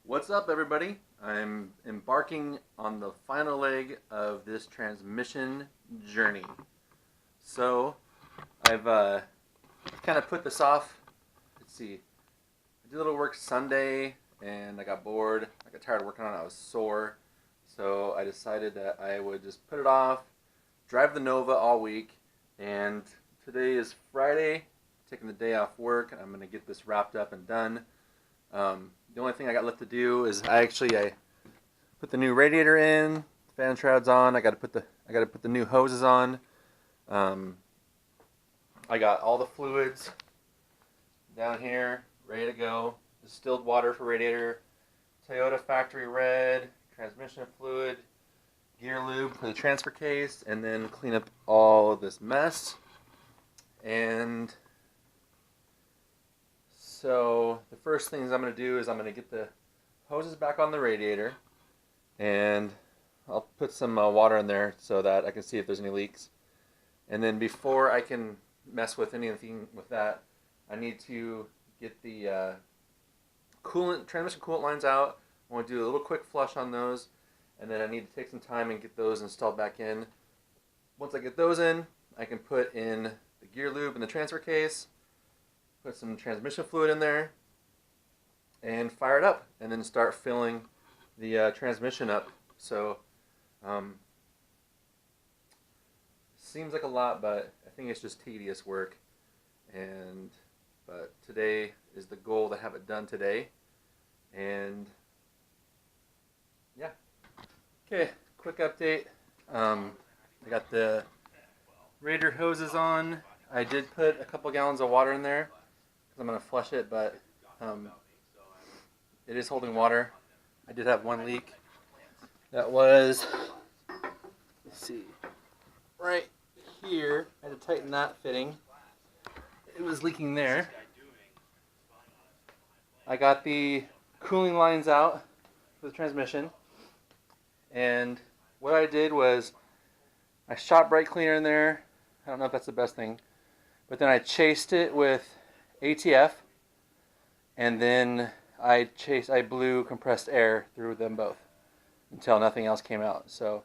What's up, everybody? I'm embarking on the final leg of this transmission journey. So, I've kind of put this off. Let's see. I did a little work Sunday, and I got bored. I got tired of working on it. I was sore. So, I decided that I would just put it off, drive the Nova all week, and today is Friday. Taking the day off work, and I'm going to get this wrapped up and done. The only thing I got left to do is I put the new radiator in, fan shroud's on. I got to put the new hoses on. I got all the fluids down here ready to go. Distilled water for radiator, Toyota factory red, transmission fluid, gear lube for the transfer case, and then clean up all of this mess. And so the first things I'm going to do is I'm going to get the hoses back on the radiator, and I'll put some water in there so that I can see if there's any leaks. And then before I can mess with anything with that, I need to get the transmission coolant lines out. I want to do a little quick flush on those, and then I need to take some time and get those installed back in. Once I get those in, I can put in the gear lube in the transfer case, put some transmission fluid in there, and fire it up, and then start filling the transmission up. So, seems like a lot, but I think it's just tedious work. But today is the goal to have it done today. And yeah. Okay, quick update. I got the radiator hoses on. I did put a couple gallons of water in there. I'm going to flush it, but it is holding water. I did have one leak. That was, let's see, right here. I had to tighten that fitting. It was leaking there. I got the cooling lines out for the transmission. And what I did was I shot brake cleaner in there. I don't know if that's the best thing. But then I chased it with ATF, and then I blew compressed air through them both until nothing else came out. So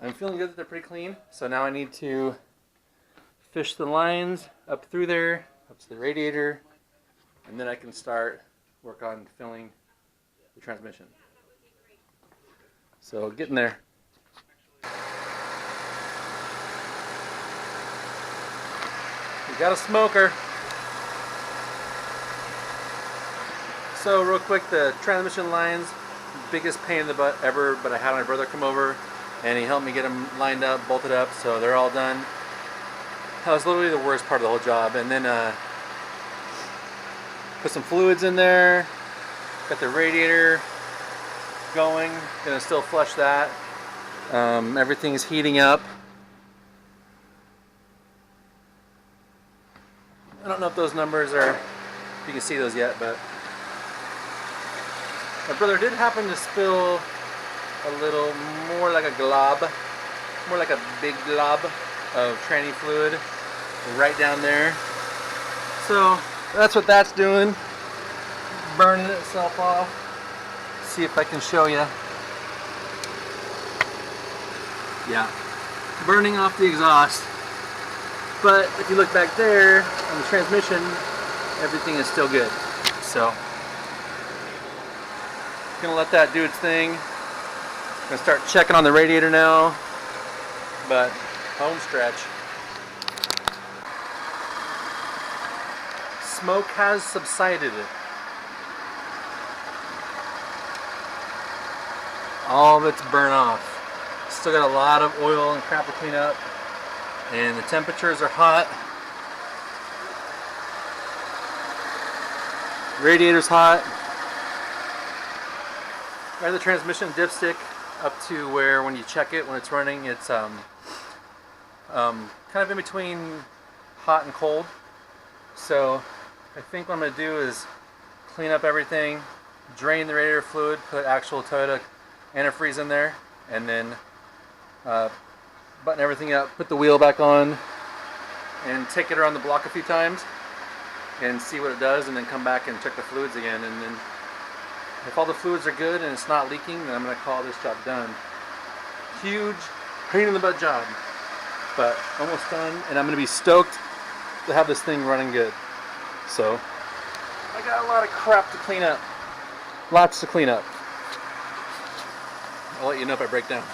I'm feeling good that they're pretty clean. So now I need to fish the lines up through there, up to the radiator, and then I can start work on filling the transmission. So getting there. We got a smoker. So real quick, the transmission lines, biggest pain in the butt ever, but I had my brother come over and he helped me get them lined up, bolted up, so they're all done. That was literally the worst part of the whole job. And then put some fluids in there, got the radiator going, gonna still flush that. Everything's heating up. I don't know if those numbers are, if you can see those yet, but my brother did happen to spill a little more like a glob, more like a big glob of tranny fluid right down there. So that's what that's doing, burning itself off. See if I can show you. Yeah, burning off the exhaust. But if you look back there on the transmission, everything is still good. So gonna let that do its thing. Gonna start checking on the radiator now, but home stretch. Smoke has subsided. All of it's burnt off. Still got a lot of oil and crap to clean up, and the temperatures are hot. Radiator's hot. I have the transmission dipstick up to where when you check it, when it's running, it's kind of in between hot and cold. So I think what I'm going to do is clean up everything, drain the radiator fluid, put actual Toyota antifreeze in there, and then button everything up, put the wheel back on, and take it around the block a few times and see what it does, and then come back and check the fluids again, and then If all the fluids are good and it's not leaking, then I'm going to call this job done. Huge, pain in the butt job, but almost done, and I'm going to be stoked to have this thing running good. So, I got a lot of crap to clean up. Lots to clean up. I'll let you know if I break down.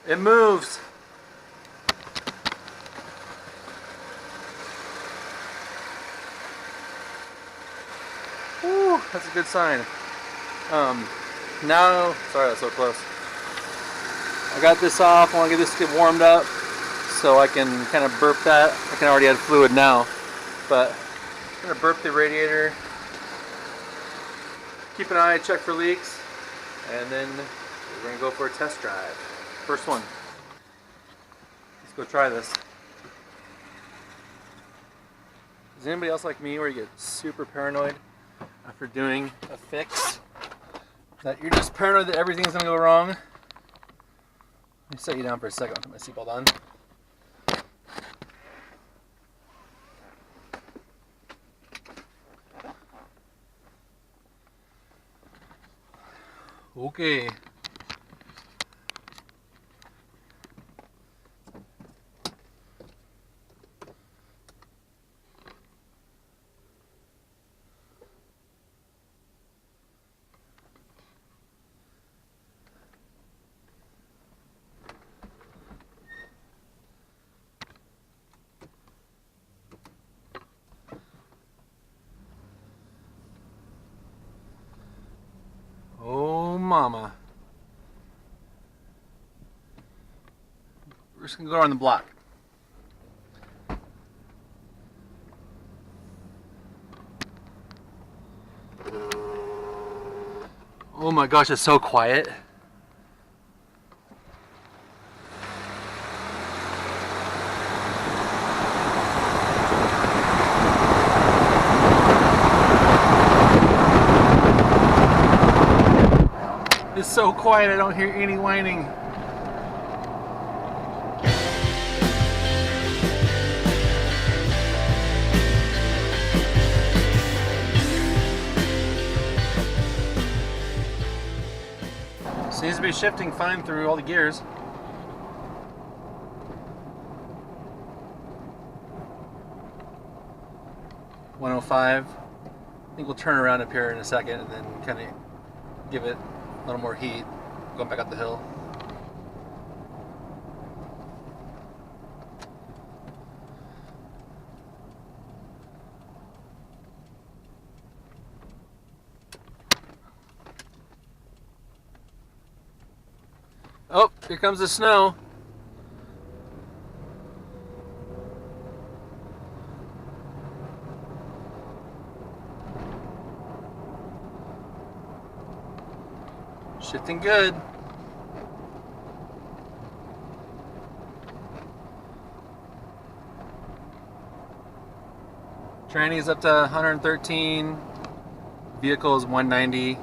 It moves. Woo, that's a good sign. Now, sorry, that's so close. I got this off. I want to get this get warmed up so I can kind of burp that. I can already add fluid now, but I'm gonna burp the radiator. Keep an eye, check for leaks, and then we're gonna go for a test drive. First one. Let's go try this. Is anybody else like me where you get super paranoid after doing a fix? That you're just paranoid that everything's gonna go wrong? Let me set you down for a second. I'll put my seatbelt on. Okay. Oh, mama. We're just gonna go around the block. Oh my gosh, it's so quiet. It's so quiet, I don't hear any whining. Seems to be shifting fine through all the gears. $105. I think we'll turn around up here in a second and then kind of give it a little more heat, going back up the hill. Oh, here comes the snow. Shifting good. Tranny is up to 113. Vehicle is 190.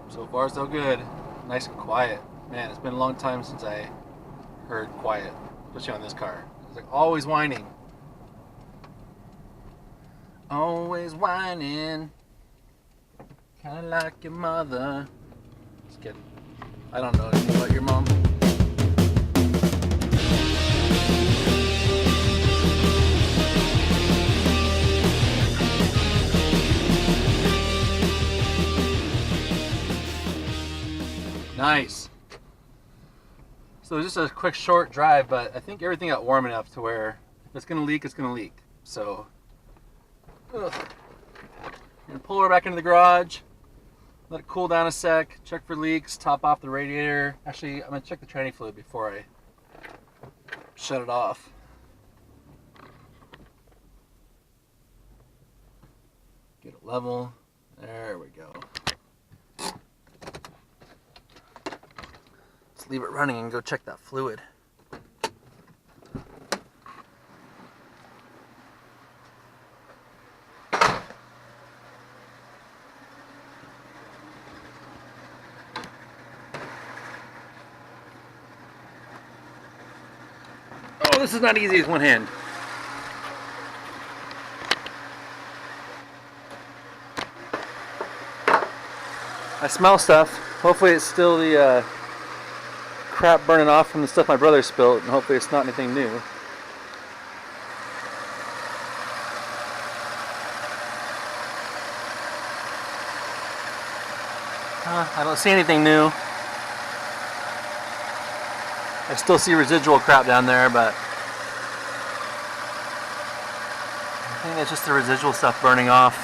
So far so good. Nice and quiet. Man, it's been a long time since I heard quiet, especially on this car. It's like always whining. Always whining, kinda like your mother. Just kidding. I don't know anything about your mom. Nice. So just a quick short drive, but I think everything got warm enough to where if it's gonna leak, it's gonna leak. So I'm gonna pull her back into the garage, let it cool down a sec, check for leaks, top off the radiator. Actually, I'm gonna check the tranny fluid before I shut it off. Get it level. There we go. Let's leave it running and go check that fluid. Oh, this is not easy with one hand. I smell stuff. Hopefully it's still the crap burning off from the stuff my brother spilled, and hopefully it's not anything new. I don't see anything new. I still see residual crap down there, but I think it's just the residual stuff burning off.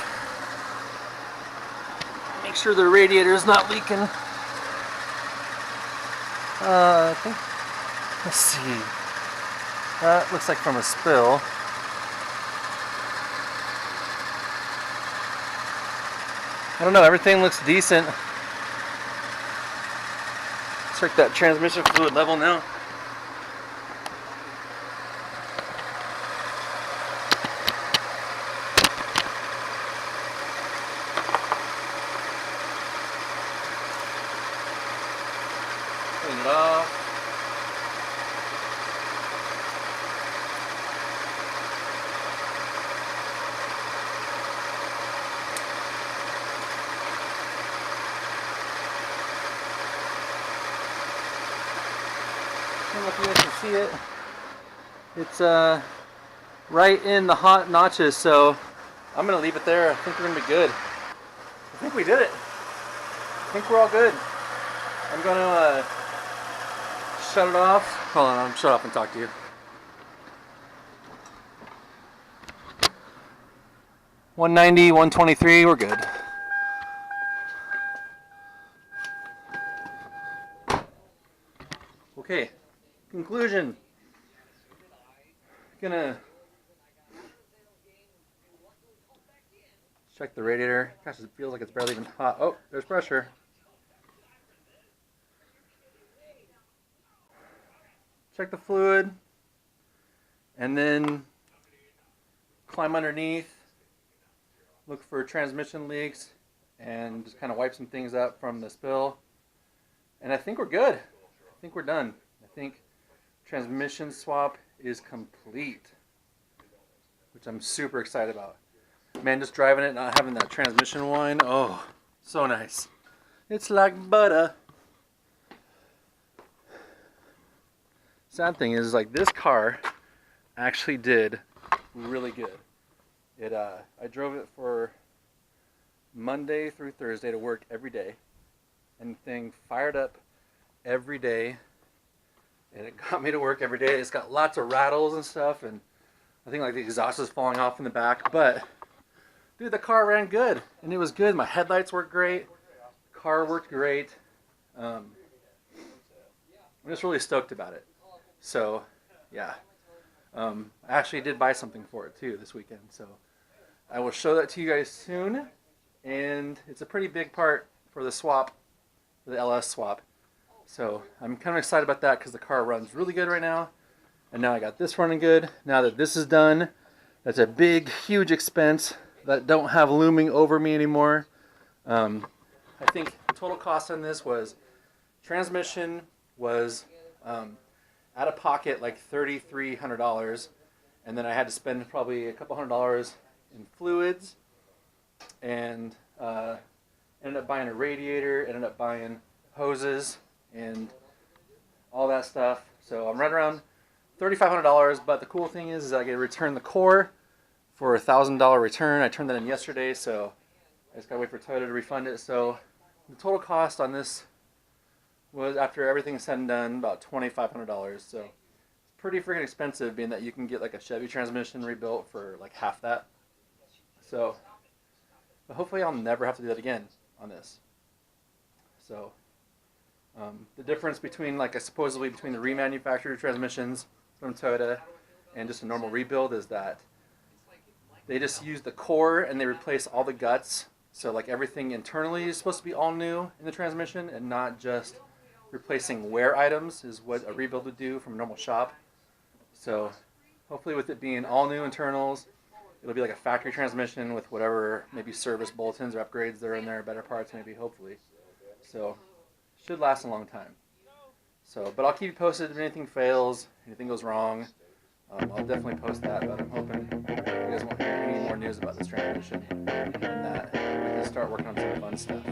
Make sure the radiator is not leaking. I think, let's see. That looks like from a spill. I don't know, everything looks decent. Check that transmission fluid level now. Clean it off. I don't know if you guys can see it. It's right in the hot notches, so I'm gonna leave it there. I think we're gonna be good. I think we did it. I think we're all good. I'm gonna shut it off. Hold on, I'm shut up and talk to you. $190, $123, we're good. Okay, conclusion. Gonna check the radiator. Gosh, it feels like it's barely even hot. Oh, there's pressure. Check the fluid, and then climb underneath, look for transmission leaks, and just kind of wipe some things up from the spill. And I think we're good. I think we're done. I think transmission swap is complete, which I'm super excited about. Man, just driving it, not having that transmission whine, oh, so nice. It's like butter. Sad thing is, like, this car actually did really good. I drove it for Monday through Thursday to work every day, and the thing fired up every day, and it got me to work every day. It's got lots of rattles and stuff, and I think like the exhaust is falling off in the back, but dude, the car ran good, and it was good. My headlights worked great, the car worked great. I'm just really stoked about it. So yeah, I actually did buy something for it too this weekend, so I will show that to you guys soon. And it's a pretty big part for the swap, for the LS swap. So I'm kind of excited about that because the car runs really good right now. And now I got this running good. Now that this is done, that's a big, huge expense that don't have looming over me anymore. I think the total cost on this was, transmission was out of pocket like $3,300. And then I had to spend probably a couple $100 in fluids. And ended up buying a radiator, ended up buying hoses and all that stuff. So I'm right around $3,500, but the cool thing is I get to return the core for a $1,000 return. I turned that in yesterday, so I just gotta wait for Toyota to refund it. So the total cost on this was, after everything's said and done, about $2,500. So it's pretty freaking expensive, being that you can get like a Chevy transmission rebuilt for like half that. So, but hopefully I'll never have to do that again on this. So the difference between supposedly between the remanufactured transmissions from Toyota and just a normal rebuild is that they just use the core and they replace all the guts. So like everything internally is supposed to be all new in the transmission, and not just replacing wear items is what a rebuild would do from a normal shop. So hopefully with it being all new internals, it'll be like a factory transmission with whatever maybe service bulletins or upgrades that are in there, better parts maybe, hopefully. So should last a long time. So, but I'll keep you posted if anything fails, anything goes wrong. I'll definitely post that, but I'm hoping you guys won't hear any more news about this transmission, and that I can start working on some fun stuff.